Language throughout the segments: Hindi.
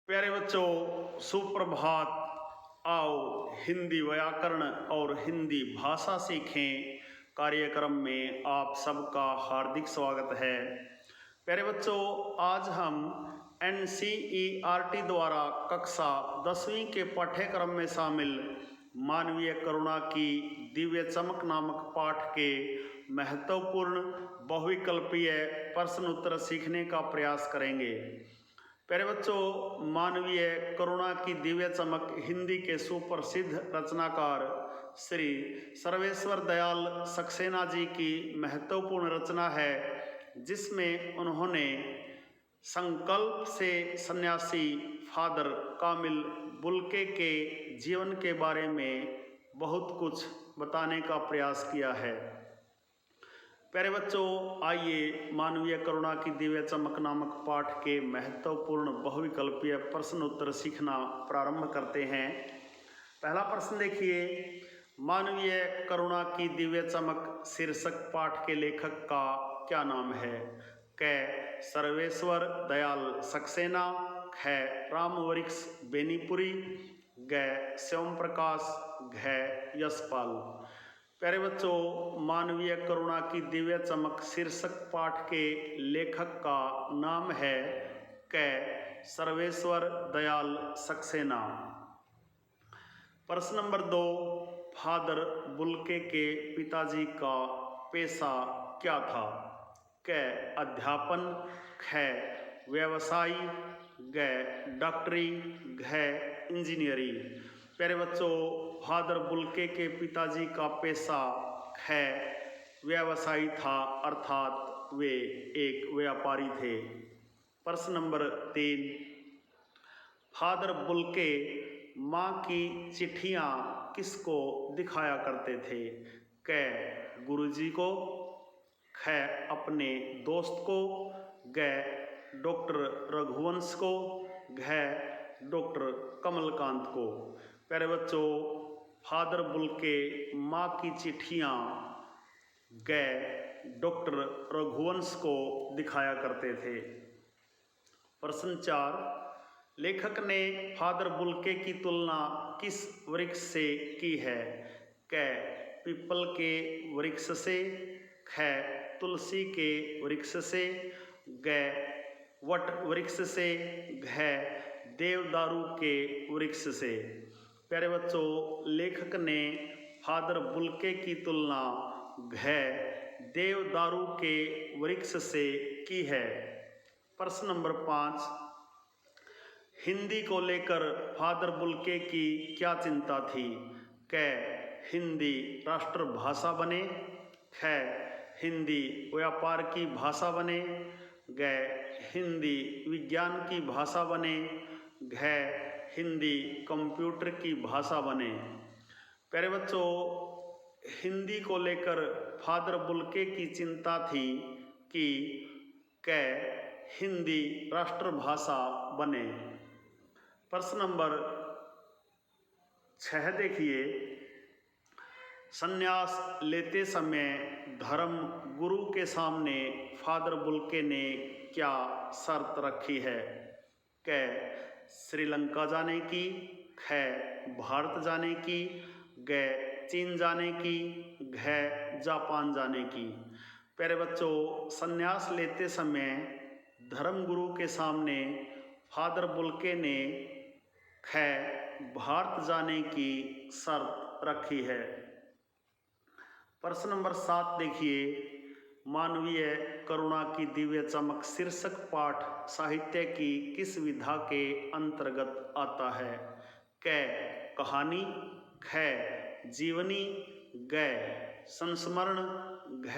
प्यारे बच्चों, सुप्रभात। आओ हिंदी व्याकरण और हिंदी भाषा सीखें कार्यक्रम में आप सबका हार्दिक स्वागत है। प्यारे बच्चों, आज हम NCERT द्वारा कक्षा 10वीं के पाठ्यक्रम में शामिल मानवीय करुणा की दिव्य चमक नामक पाठ के महत्वपूर्ण बहुविकल्पीय प्रश्न उत्तर सीखने का प्रयास करेंगे। प्यारे बच्चों, मानवीय करुणा की दिव्य चमक हिंदी के सुप्रसिद्ध रचनाकार श्री सर्वेश्वर दयाल सक्सेना जी की महत्वपूर्ण रचना है, जिसमें उन्होंने संकल्प से सन्यासी फादर कामिल बुल्के के जीवन के बारे में बहुत कुछ बताने का प्रयास किया है। प्यारे बच्चों, आइए मानवीय करुणा की दिव्य चमक नामक पाठ के महत्वपूर्ण बहुविकल्पीय प्रश्न उत्तर सीखना प्रारंभ करते हैं। पहला प्रश्न देखिए, मानवीय करुणा की दिव्य चमक शीर्षक पाठ के लेखक का क्या नाम है? क सर्वेश्वर दयाल सक्सेना, ख रामवृक्ष बेनीपुरी, ग शिवम प्रकाश, घ यशपाल। प्यारे बच्चों, मानवीय करुणा की दिव्य चमक शीर्षक पाठ के लेखक का नाम है क सर्वेश्वर दयाल सक्सेना। प्रश्न नंबर 2, फादर बुल्के के पिताजी का पेशा क्या था? क अध्यापन, ख व्यवसायी, ग डॉक्टरी, घ इंजीनियरी। प्यारे बच्चों, फादर बुल्के के पिताजी का पेशा है व्यवसायी था, अर्थात वे एक व्यापारी थे। प्रश्न नंबर 3, फादर बुल्के माँ की चिट्ठियाँ किसको दिखाया करते थे? क गुरुजी को, ख अपने दोस्त को, ग डॉक्टर रघुवंश को, घ डॉक्टर कमलकांत को। प्यारे बच्चों, फादर बुल्के माँ की चिट्ठियाँ ग डॉक्टर रघुवंश को दिखाया करते थे। प्रश्न 4, लेखक ने फादर बुल्के की तुलना किस वृक्ष से की है? क पीपल के वृक्ष से, ख तुलसी के वृक्ष से, ग वट वृक्ष से, घ देवदारू के वृक्ष से। प्यारे बच्चों, लेखक ने फादर बुल्के की तुलना घ देवदारू के वृक्ष से की है। प्रश्न नंबर 5, हिंदी को लेकर फादर बुल्के की क्या चिंता थी? क हिंदी राष्ट्रभाषा बने, ख हिंदी व्यापार की भाषा बने, ग हिंदी विज्ञान की भाषा बने, घ हिंदी कंप्यूटर की भाषा बने। प्यारे बच्चों, हिंदी को लेकर फादर बुल्के की चिंता थी कि क हिंदी राष्ट्रभाषा बने। प्रश्न नंबर 6 देखिए, संन्यास लेते समय धर्म गुरु के सामने फादर बुल्के ने क्या शर्त रखी है? क श्रीलंका जाने की, ख भारत जाने की, ग चीन जाने की, घ जापान जाने की। प्यारे बच्चों, संन्यास लेते समय धर्मगुरु के सामने फादर बुल्के ने ख भारत जाने की शर्त रखी है। प्रश्न नंबर 7 देखिए, मानवीय करुणा की दिव्य चमक शीर्षक पाठ साहित्य की किस विधा के अंतर्गत आता है? क कहानी, ख जीवनी, ग संस्मरण, घ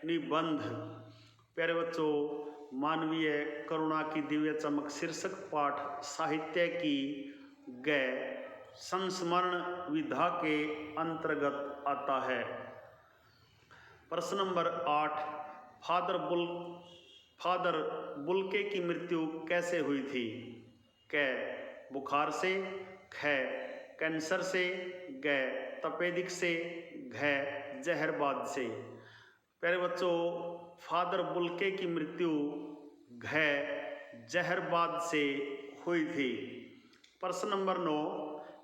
निबंध। प्यारे बच्चों, मानवीय करुणा की दिव्य चमक शीर्षक पाठ साहित्य की ग संस्मरण विधा के अंतर्गत आता है। प्रश्न नंबर 8, फादर बुल्के की मृत्यु कैसे हुई थी? क बुखार से, ख कैंसर से, ग तपेदिक से, घ जहरबाद से। प्यारे बच्चों, फादर बुल्के की मृत्यु घ जहरबाद से हुई थी। प्रश्न नंबर 9,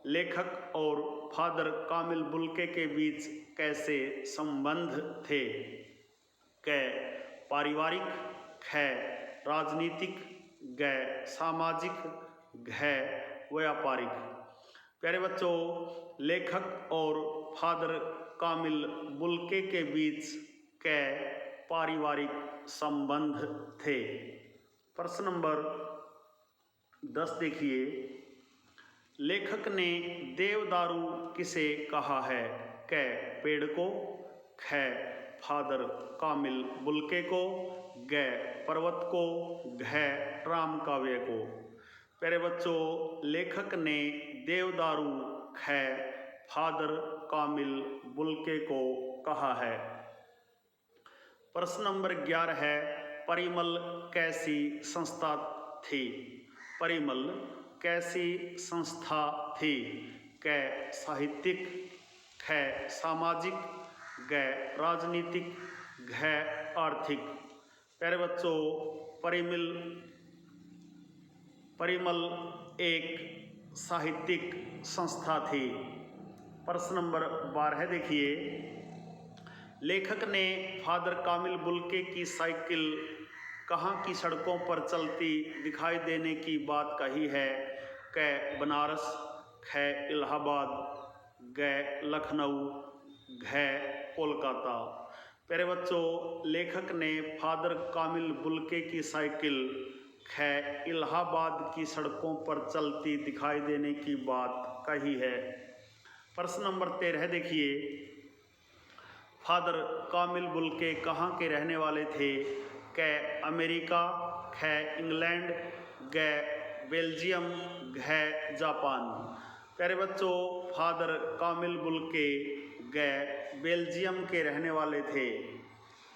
लेखक और फादर कामिल बुल्के के बीच कैसे संबंध थे? क पारिवारिक, ख राजनीतिक, ग सामाजिक, घ व्यापारिक। प्यारे बच्चों, लेखक और फादर कामिल बुल्के के बीच कै पारिवारिक संबंध थे? प्रश्न नंबर 10 देखिए, लेखक ने देवदारू किसे कहा है? क पेड़ को, ख फादर कामिल बुल्के को, ग पर्वत को, घ राम काव्य को। प्यारे बच्चों, लेखक ने देवदारू ख फादर कामिल बुल्के को कहा है। प्रश्न नंबर 11 है, परिमल कैसी संस्था थी? परिमल कैसी संस्था थी? क साहित्यिक, ख सामाजिक, ग राजनीतिक, घ आर्थिक। प्यारे बच्चों, परिमल एक साहित्यिक संस्था थी। प्रश्न नंबर 12 देखिए, लेखक ने फादर कामिल बुल्के की साइकिल कहाँ की सड़कों पर चलती दिखाई देने की बात कही है? क बनारस, ख इलाहाबाद, ग लखनऊ, घ कोलकाता। प्यारे बच्चों, लेखक ने फादर कामिल बुल्के की साइकिल ख इलाहाबाद की सड़कों पर चलती दिखाई देने की बात कही है। प्रश्न नंबर 13 देखिए, फादर कामिल बुल्के कहाँ के रहने वाले थे? क अमेरिका, ख इंग्लैंड, ग बेल्जियम, घ जापान। प्यारे बच्चों, फादर कामिल बुल्के ग बेल्जियम के रहने वाले थे।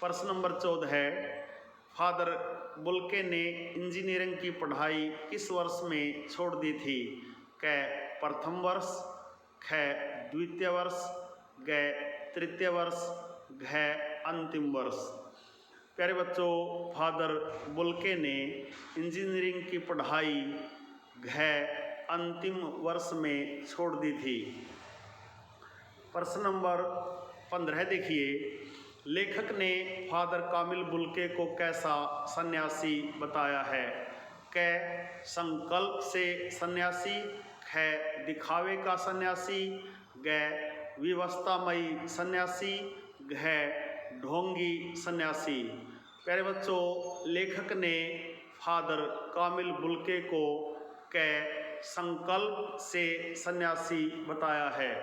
प्रश्न नंबर 14 है, फादर बुल्के ने इंजीनियरिंग की पढ़ाई किस वर्ष में छोड़ दी थी? क प्रथम वर्ष, ख द्वितीय वर्ष, ग तृतीय वर्ष, घ अंतिम वर्ष। प्यारे बच्चों, फादर बुल्के ने इंजीनियरिंग की पढ़ाई घ अंतिम वर्ष में छोड़ दी थी। प्रश्न नंबर 15 देखिए, लेखक ने फादर कामिल बुल्के को कैसा सन्यासी बताया है? क संकल्प से सन्यासी, ख दिखावे का सन्यासी, ग विवस्थामयी सन्यासी, घ ढोंगी सन्यासी। प्यारे बच्चों, लेखक ने फादर कामिल बुल्के को क संकल्प से सन्यासी बताया है।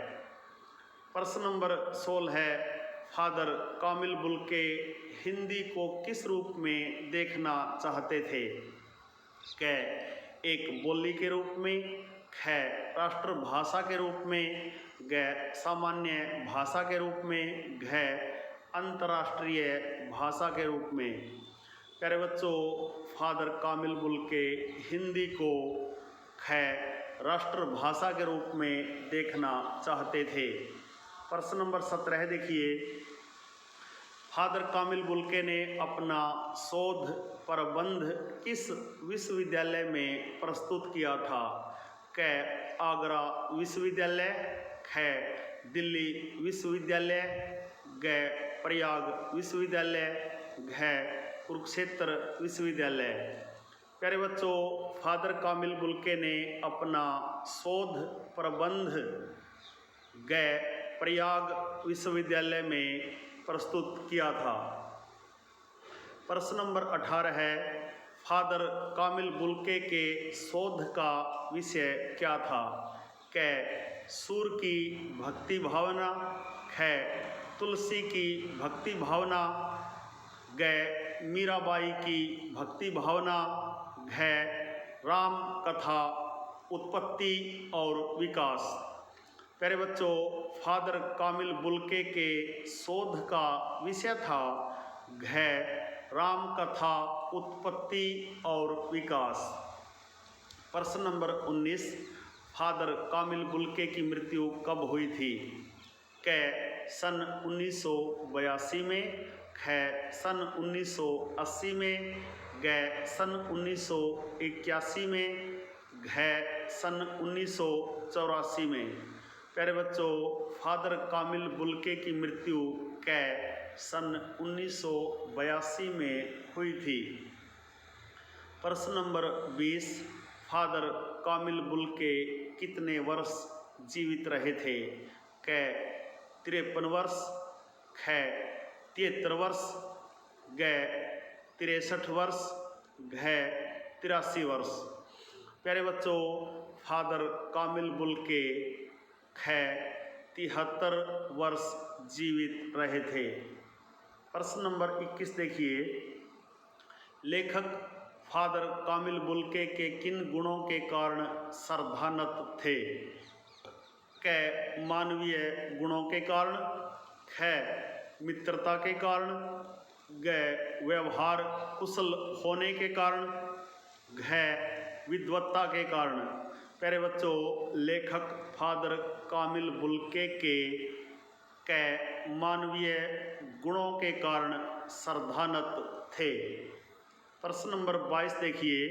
प्रश्न नंबर 16 है, फादर कामिल बुल्के हिंदी को किस रूप में देखना चाहते थे? क एक बोली के रूप में, ख राष्ट्रभाषा के रूप में, ग सामान्य भाषा के रूप में, घ अंतर्राष्ट्रीय भाषा के रूप में। प्यारे बच्चों, फादर कामिल बुल्के हिंदी को ख राष्ट्रभाषा के रूप में देखना चाहते थे। प्रश्न नंबर 17 देखिए, फादर कामिल बुल्के ने अपना शोध प्रबंध किस विश्वविद्यालय में प्रस्तुत किया था? क आगरा विश्वविद्यालय, ख दिल्ली विश्वविद्यालय, ग प्रयाग विश्वविद्यालय, घ कुरुक्षेत्र विश्वविद्यालय। प्यारे बच्चों, फादर कामिल बुल्के ने अपना शोध प्रबंध ग प्रयाग विश्वविद्यालय में प्रस्तुत किया था। प्रश्न नंबर 18 है, फादर कामिल बुल्के के शोध का विषय क्या था? क सूर की भक्ति भावना, ख तुलसी की भक्ति भावना, ग मीराबाई की भक्ति भावना, घ राम कथा उत्पत्ति और विकास। प्यारे बच्चों, फादर कामिल बुल्के के शोध का विषय था घ राम कथा उत्पत्ति और विकास। प्रश्न नंबर 19, फादर कामिल बुल्के की मृत्यु कब हुई थी? क सन 1982 में, ख सन 1980 में, ग सन 1981 में, घ सन 1984 में। प्यारे बच्चों, फादर कामिल बुल्के की मृत्यु कै सन 1982 में हुई थी। प्रश्न नंबर 20, फादर कामिल बुल्के कितने वर्ष जीवित रहे थे? कै 53 वर्ष, ख 73 वर्ष, ग 63 वर्ष, घ 83 वर्ष। प्यारे बच्चों, फादर कामिल बुल्के ख 73 वर्ष जीवित रहे थे। प्रश्न नंबर 21 देखिए, लेखक फादर कामिल बुल्के के किन गुणों के कारण श्रद्धानत थे? क मानवीय गुणों के कारण, ख मित्रता के कारण, ग व्यवहार कुशल होने के कारण, घ विद्वत्ता के कारण। प्यारे बच्चों, लेखक फादर कामिल बुल्के के क मानवीय गुणों के कारण श्रद्धानत थे। प्रश्न नंबर 22 देखिए,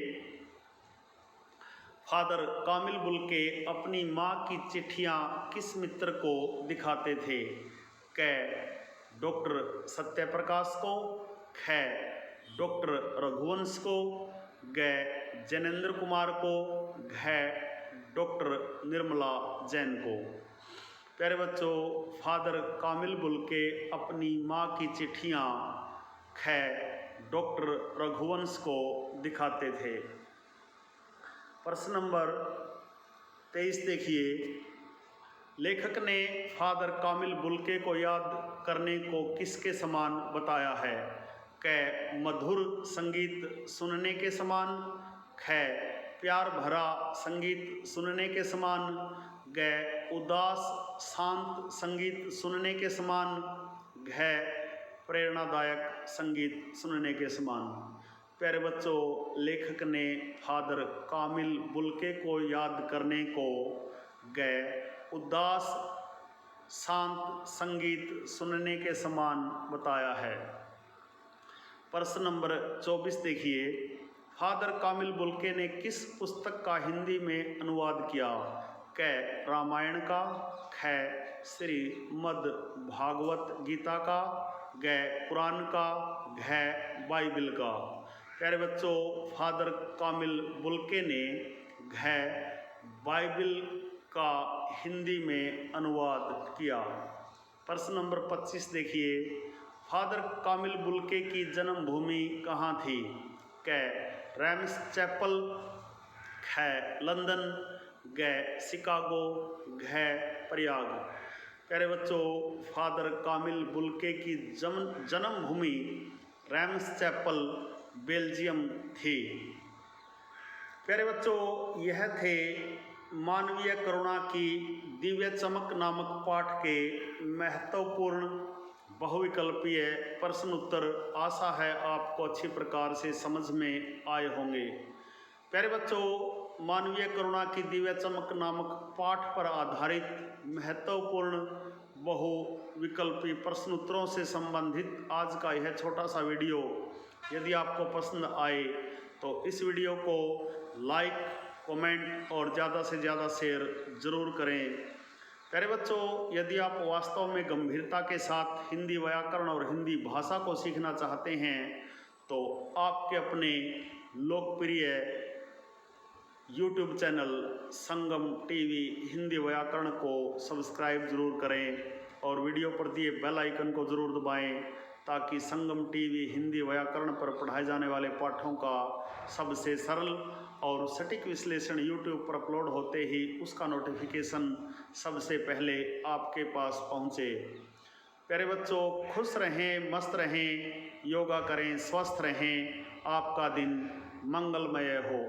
फादर कामिल बुल्के अपनी माँ की चिट्ठियाँ किस मित्र को दिखाते थे? क डॉक्टर सत्यप्रकाश को, ख डॉक्टर रघुवंश को, ग जैनेन्द्र कुमार को, घ डॉक्टर निर्मला जैन को। प्यारे बच्चों, फादर कामिल बुल्के अपनी माँ की चिट्ठियाँ ख डॉक्टर रघुवंश को दिखाते थे। प्रश्न नंबर 23 देखिए, लेखक ने फादर कामिल बुल्के को याद करने को किसके समान बताया है? क मधुर संगीत सुनने के समान, ख प्यार भरा संगीत सुनने के समान, ग उदास शांत संगीत सुनने के समान, घ प्रेरणादायक संगीत सुनने के समान। प्यारे बच्चों, लेखक ने फादर कामिल बुल्के को याद करने को ग उदास शांत संगीत सुनने के समान बताया है। प्रश्न नंबर 24 देखिए, फादर कामिल बुल्के ने किस पुस्तक का हिंदी में अनुवाद किया? क रामायण का, ख श्रीमद् भागवत गीता का, ग कुरान का, घ बाइबिल का। प्यारे बच्चों, फादर कामिल बुल्के ने घ बाइबिल का हिंदी में अनुवाद किया। प्रश्न नंबर 25 देखिए, फादर कामिल बुल्के की जन्मभूमि कहाँ थी? क रैम्स चैपल, ख लंदन, ग शिकागो, घ प्रयाग। प्यारे बच्चों, फादर कामिल बुल्के की जन्मभूमि रैम्स चैपल बेल्जियम थी। प्यारे बच्चों, यह थे मानवीय करुणा की दिव्य चमक नामक पाठ के महत्वपूर्ण बहुविकल्पीय प्रश्न उत्तर। आशा है आपको अच्छी प्रकार से समझ में आए होंगे। प्यारे बच्चों, मानवीय करुणा की दिव्य चमक नामक पाठ पर आधारित महत्वपूर्ण बहुविकल्पी प्रश्न उत्तरों से संबंधित आज का यह छोटा सा वीडियो यदि आपको पसंद आए तो इस वीडियो को लाइक, कमेंट और ज़्यादा से ज़्यादा शेयर ज़रूर करें। प्यारे बच्चों, यदि आप वास्तव में गंभीरता के साथ हिंदी व्याकरण और हिंदी भाषा को सीखना चाहते हैं तो आपके अपने लोकप्रिय YouTube चैनल संगम टीवी हिंदी व्याकरण को सब्सक्राइब ज़रूर करें और वीडियो पर दिए बेल आइकन को ज़रूर दबाएं ताकि संगम टीवी हिंदी व्याकरण पर पढ़ाए जाने वाले पाठों का सबसे सरल और सटीक विश्लेषण YouTube पर अपलोड होते ही उसका नोटिफिकेशन सबसे पहले आपके पास पहुँचे। प्यारे बच्चों, खुश रहें, मस्त रहें, योगा करें, स्वस्थ रहें, आपका दिन मंगलमय हो।